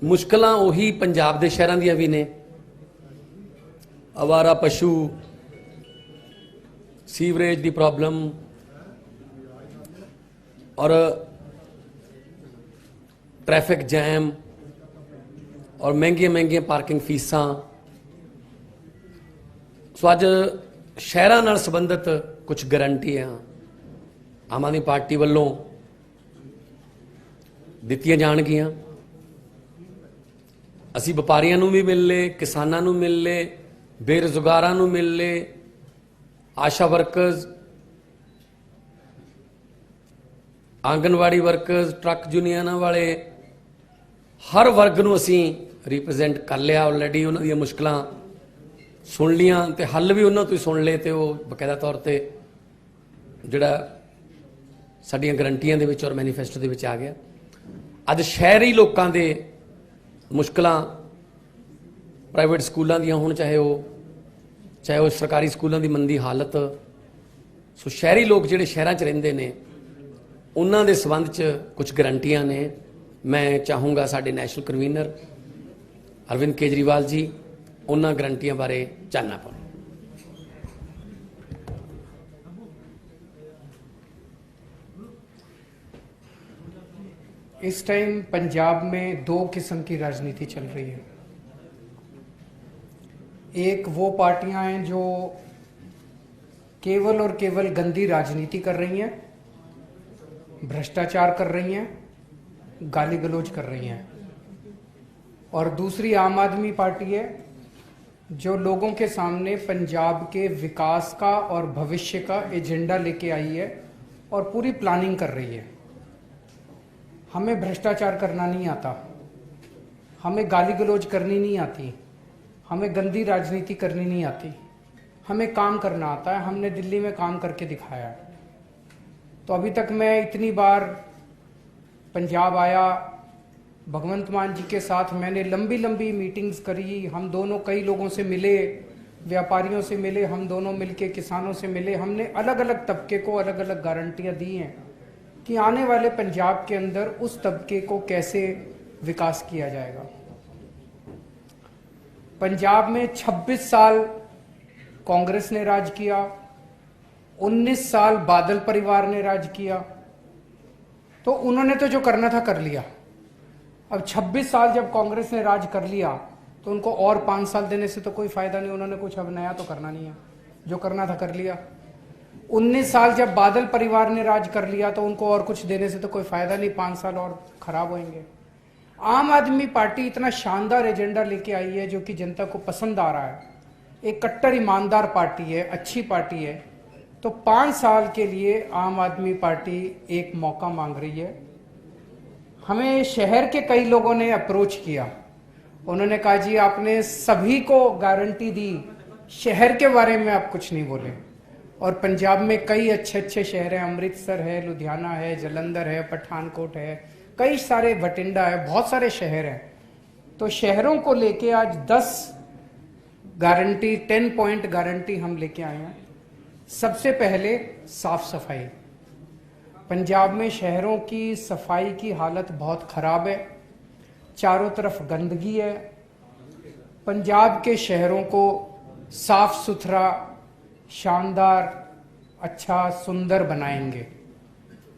मुश्किलां उही पंजाब दे शहरां दियां भी ने। आवारा पशु, सीवरेज की प्रॉब्लम और ट्रैफिक जैम और महंगिया पार्किंग फीसां। सो अज शहरां नाल संबंधित कुछ गारंटियां आम आदमी पार्टी वालों दित्तियां जाणगियां। असी व्यापारियों नूं भी मिल ले, किसानों नूं मिल ले, बेरोजगारां नूं मिल ले, ASHA workers, anganwadi workers, truck union वाले, हर वर्ग नूं असी रिप्रजेंट कर लिया ऑलरेडी। उन्हां दीयां मुश्किलां सुन लियां ते हल भी उन्हां तो ही सुन ले ते वो बकायदा तौर पर जिहड़ा साडीआं गारंटियां दे विच और मैनीफेस्टो दे विच आ गया। अज शहरी लोगों के मुश्किलां प्राइवेट स्कूलों दियां होण, चाहे वो सरकारी स्कूलों की मंदी हालत। सो शहरी लोग जिहड़े शहरां च रहिंदे ने उन्हां दे संबंध च कुछ गारंटियां ने। मैं चाहूँगा साडे नैशनल कन्वीनर अरविंद केजरीवाल जी उन्हां गारंटियां बारे चानना पाउण। इस टाइम पंजाब में दो किस्म की राजनीति चल रही है। एक वो पार्टियां हैं जो केवल और केवल गंदी राजनीति कर रही हैं, भ्रष्टाचार कर रही हैं, गाली गलौज कर रही हैं, और दूसरी आम आदमी पार्टी है जो लोगों के सामने पंजाब के विकास का और भविष्य का एजेंडा लेके आई है और पूरी प्लानिंग कर रही है। हमें भ्रष्टाचार करना नहीं आता, हमें गाली गलौज करनी नहीं आती, हमें गंदी राजनीति करनी नहीं आती, हमें काम करना आता है। हमने दिल्ली में काम करके दिखाया है। तो अभी तक मैं इतनी बार पंजाब आया, भगवंत मान जी के साथ मैंने लंबी लंबी मीटिंग्स करी। हम दोनों कई लोगों से मिले, व्यापारियों से मिले, हम दोनों मिलके किसानों से मिले। हमने अलग अलग तबके को अलग अलग गारंटियां दी हैं कि आने वाले पंजाब के अंदर उस तबके को कैसे विकास किया जाएगा। पंजाब में 26 साल कांग्रेस ने राज किया, 19 साल बादल परिवार ने राज किया, तो उन्होंने तो जो करना था कर लिया। अब 26 साल जब कांग्रेस ने राज कर लिया तो उनको और 5 साल देने से तो कोई फायदा नहीं। उन्होंने कुछ अब नया तो करना नहीं है, जो करना था कर लिया। 19 साल जब बादल परिवार ने राज कर लिया तो उनको और कुछ देने से तो कोई फायदा नहीं, 5 साल और खराब होंगे। आम आदमी पार्टी इतना शानदार एजेंडा लेके आई है जो कि जनता को पसंद आ रहा है। एक कट्टर ईमानदार पार्टी है, अच्छी पार्टी है। तो 5 साल के लिए आम आदमी पार्टी एक मौका मांग रही है। हमें शहर के कई लोगों ने अप्रोच किया, उन्होंने कहा जी आपने सभी को गारंटी दी, शहर के बारे में आप कुछ नहीं बोले। और पंजाब में कई अच्छे अच्छे शहर हैं, अमृतसर है, लुधियाना है, जलंधर है, पठानकोट है, कई सारे, बठिंडा है, बहुत सारे शहर हैं। तो शहरों को लेके आज 10 गारंटी, 10 पॉइंट गारंटी हम लेके आए हैं। सबसे पहले साफ सफाई। पंजाब में शहरों की सफाई की हालत बहुत खराब है, चारों तरफ गंदगी है। पंजाब के शहरों को साफ सुथरा, शानदार, अच्छा, सुंदर बनाएंगे।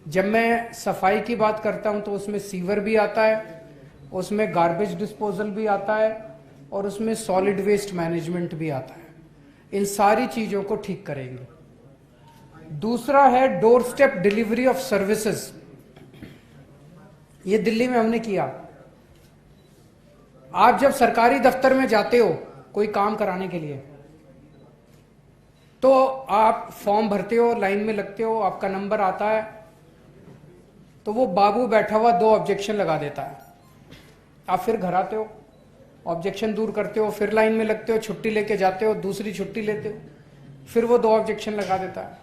जब मैं सफाई की बात करता हूं तो उसमें सीवर भी आता है, उसमें गार्बेज डिस्पोजल भी आता है और उसमें सॉलिड वेस्ट मैनेजमेंट भी आता है। इन सारी चीजों को ठीक करेंगे। दूसरा है door step delivery of services. ये दिल्ली में हमने किया। आप जब सरकारी दफ्तर में जाते हो कोई काम कराने के लिए तो आप फॉर्म भरते हो, लाइन में लगते हो, आपका नंबर आता है, तो वो बाबू बैठा हुआ 2 ऑब्जेक्शन लगा देता है। आप फिर घर आते हो, ऑब्जेक्शन दूर करते हो, फिर लाइन में लगते हो, छुट्टी लेके जाते हो, दूसरी छुट्टी लेते हो, फिर वो 2 ऑब्जेक्शन लगा देता है।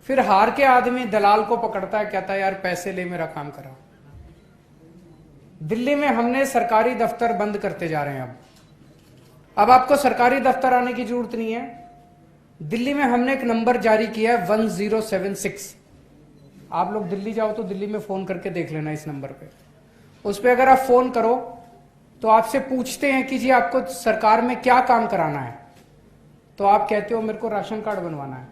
फिर हार के आदमी दलाल को पकड़ता है, कहता है यार पैसे ले, मेरा काम करा। दिल्ली में हमने सरकारी दफ्तर बंद करते जा रहे हैं। अब आपको सरकारी दफ्तर आने की जरूरत नहीं है। दिल्ली में हमने एक नंबर जारी किया है 1076। आप लोग दिल्ली जाओ तो दिल्ली में फोन करके देख लेना इस नंबर पे। उस पर अगर आप फोन करो तो आपसे पूछते हैं कि जी आपको सरकार में क्या काम कराना है, तो आप कहते हो मेरे को राशन कार्ड बनवाना है।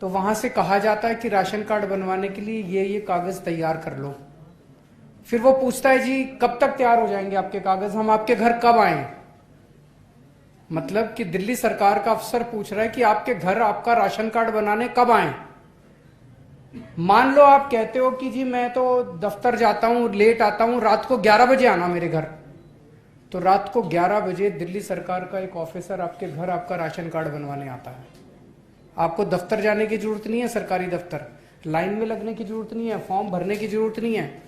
तो वहां से कहा जाता है कि राशन कार्ड बनवाने के लिए ये कागज तैयार कर लो। फिर वो पूछता है जी कब तक तैयार हो जाएंगे आपके कागज, हम आपके घर कब आए। मतलब कि दिल्ली सरकार का अफसर पूछ रहा है कि आपके घर आपका राशन कार्ड बनाने कब आए। मान लो आप कहते हो कि जी मैं तो दफ्तर जाता हूं, लेट आता हूं, रात को 11 बजे आना मेरे घर। तो रात को 11 बजे दिल्ली सरकार का एक ऑफिसर आपके घर आपका राशन कार्ड बनवाने आता है। आपको दफ्तर जाने की जरूरत नहीं है, सरकारी दफ्तर, लाइन में लगने की जरूरत नहीं है, फॉर्म भरने की जरूरत नहीं है।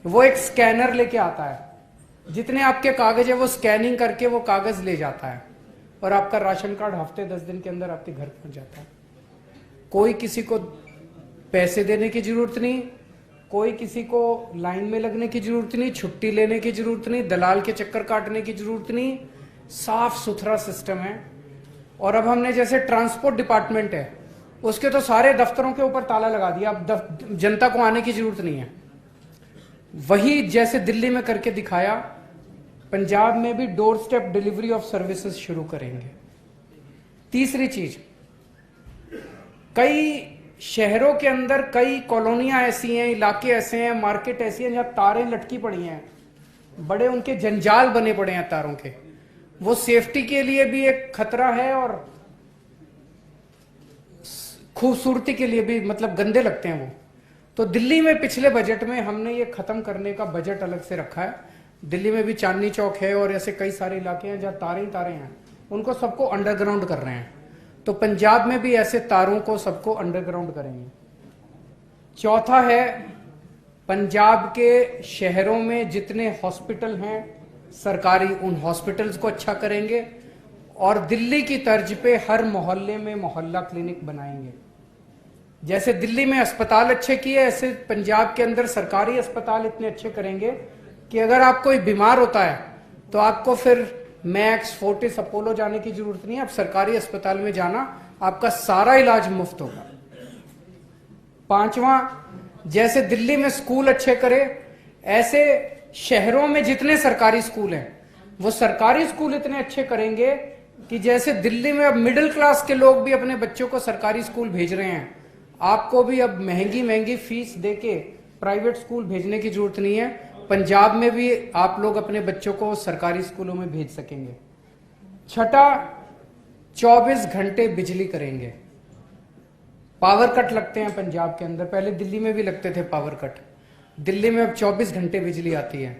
वो एक स्कैनर लेके आता है, जितने आपके कागज है वो स्कैनिंग करके वो कागज ले जाता है और आपका राशन कार्ड हफ्ते 10 दिन के अंदर आपके घर पहुंच जाता है। कोई किसी को पैसे देने की जरूरत नहीं, कोई किसी को लाइन में लगने की जरूरत नहीं, छुट्टी लेने की जरूरत नहीं, दलाल के चक्कर काटने की जरूरत नहीं। साफ सुथरा सिस्टम है। और अब हमने जैसे ट्रांसपोर्ट डिपार्टमेंट है, उसके तो सारे दफ्तरों के ऊपर ताला लगा दिया, अब जनता को आने की जरूरत नहीं है। वही जैसे दिल्ली में करके दिखाया, पंजाब में भी door step delivery of services शुरू करेंगे। तीसरी चीज, कई शहरों के अंदर कई कॉलोनियां ऐसी हैं, इलाके ऐसे हैं, मार्केट ऐसी हैं जहां तारें लटकी पड़ी हैं, बड़े उनके जंजाल बने पड़े हैं तारों के। वो सेफ्टी के लिए भी एक खतरा है और खूबसूरती के लिए भी, मतलब गंदे लगते हैं वो। तो दिल्ली में पिछले बजट में हमने ये खत्म करने का बजट अलग से रखा है। दिल्ली में भी चांदनी चौक है और ऐसे कई सारे इलाके हैं जहां तारें हैं, उनको सबको अंडरग्राउंड कर रहे हैं। तो पंजाब में भी ऐसे तारों को सबको अंडरग्राउंड करेंगे। चौथा है, पंजाब के शहरों में जितने हॉस्पिटल हैं सरकारी, उन हॉस्पिटल्स को अच्छा करेंगे और दिल्ली की तर्ज पे हर मोहल्ले में मोहल्ला क्लिनिक बनाएंगे। जैसे दिल्ली में अस्पताल अच्छे किए, ऐसे पंजाब के अंदर सरकारी अस्पताल इतने अच्छे करेंगे कि अगर आप कोई बीमार होता है तो आपको फिर मैक्स, फोर्टिस, अपोलो जाने की जरूरत नहीं है। आप सरकारी अस्पताल में जाना, आपका सारा इलाज मुफ्त होगा। पांचवा, जैसे दिल्ली में स्कूल अच्छे करे, ऐसे शहरों में जितने सरकारी स्कूल हैं वो सरकारी स्कूल इतने अच्छे करेंगे कि जैसे दिल्ली में अब मिडिल क्लास के लोग भी अपने बच्चों को सरकारी स्कूल भेज रहे हैं, आपको भी अब महंगी महंगी फीस देके प्राइवेट स्कूल भेजने की जरूरत नहीं है। पंजाब में भी आप लोग अपने बच्चों को सरकारी स्कूलों में भेज सकेंगे। छठा, 24 घंटे बिजली करेंगे। पावर कट लगते हैं पंजाब के अंदर, पहले दिल्ली में भी लगते थे पावर कट, दिल्ली में अब 24 घंटे बिजली आती है।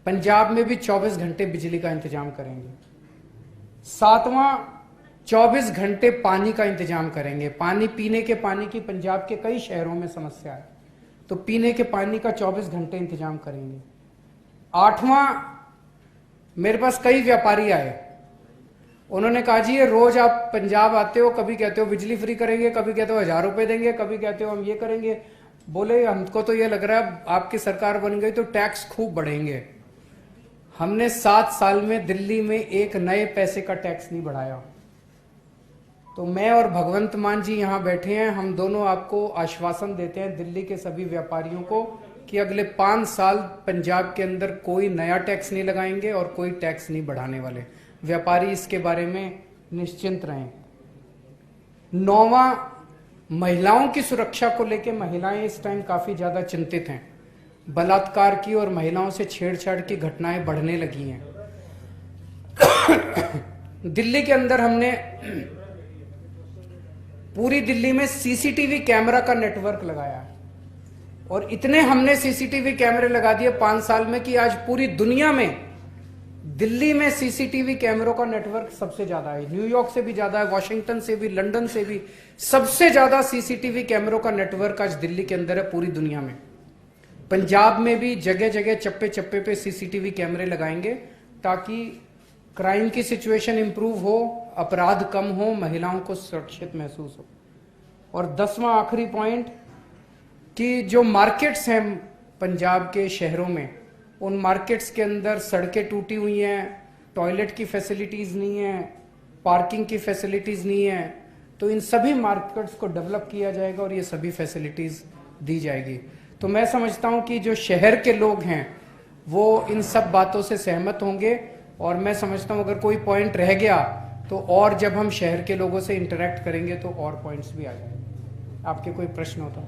पंजाब में भी 24 घंटे बिजली का इंतजाम करेंगे। सातवां, 24 घंटे पानी का इंतजाम करेंगे। पानी, पीने के पानी की पंजाब के कई शहरों में समस्या है, तो पीने के पानी का 24 घंटे इंतजाम करेंगे। आठवां, मेरे पास कई व्यापारी आए, उन्होंने कहा जी ये रोज आप पंजाब आते हो, कभी कहते हो बिजली फ्री करेंगे, कभी कहते हो 1000 रुपए देंगे, कभी कहते हो हम ये करेंगे। बोले हमको तो ये लग रहा है आपकी सरकार बन गई तो टैक्स खूब बढ़ेंगे। हमने 7 साल में दिल्ली में एक नए पैसे का टैक्स नहीं बढ़ाया। तो मैं और भगवंत मान जी यहां बैठे हैं, हम दोनों आपको आश्वासन देते हैं दिल्ली के सभी व्यापारियों को कि अगले 5 साल पंजाब के अंदर कोई नया टैक्स नहीं लगाएंगे और कोई टैक्स नहीं बढ़ाने वाले। व्यापारी इसके बारे में निश्चिंत रहें। 9वां, महिलाओं की सुरक्षा को लेकर महिलाएं इस टाइम काफी ज्यादा चिंतित हैं। बलात्कार की और महिलाओं से छेड़छाड़ की घटनाएं बढ़ने लगी हैं। दिल्ली के अंदर हमने पूरी दिल्ली में सीसीटीवी कैमरा का नेटवर्क लगाया और इतने हमने सीसीटीवी कैमरे लगा दिए 5 साल में कि आज पूरी दुनिया में दिल्ली में सीसीटीवी कैमरों का नेटवर्क सबसे ज्यादा है। न्यूयॉर्क से भी ज्यादा है, वॉशिंगटन से भी, लंदन से भी सबसे ज्यादा सीसीटीवी कैमरों का नेटवर्क आज दिल्ली के अंदर है पूरी दुनिया में। पंजाब में भी जगह जगह चप्पे चप्पे पे सीसीटीवी कैमरे लगाएंगे ताकि क्राइम की सिचुएशन इंप्रूव हो, अपराध कम हो, महिलाओं को सुरक्षित महसूस हो। और 10वां आखिरी पॉइंट कि जो मार्केट्स हैं पंजाब के शहरों में, उन मार्केट्स के अंदर सड़कें टूटी हुई हैं, टॉयलेट की फैसिलिटीज नहीं है, पार्किंग की फैसिलिटीज नहीं है, तो इन सभी मार्केट्स को डेवलप किया जाएगा और ये सभी फैसिलिटीज दी जाएगी। तो मैं समझता हूं कि जो शहर के लोग हैं वो इन सब बातों से सहमत होंगे। और मैं समझता हूं अगर कोई पॉइंट रह गया तो और जब हम शहर के लोगों से इंटरेक्ट करेंगे तो और पॉइंट्स भी आ जाएंगे। आपके कोई प्रश्न होता है?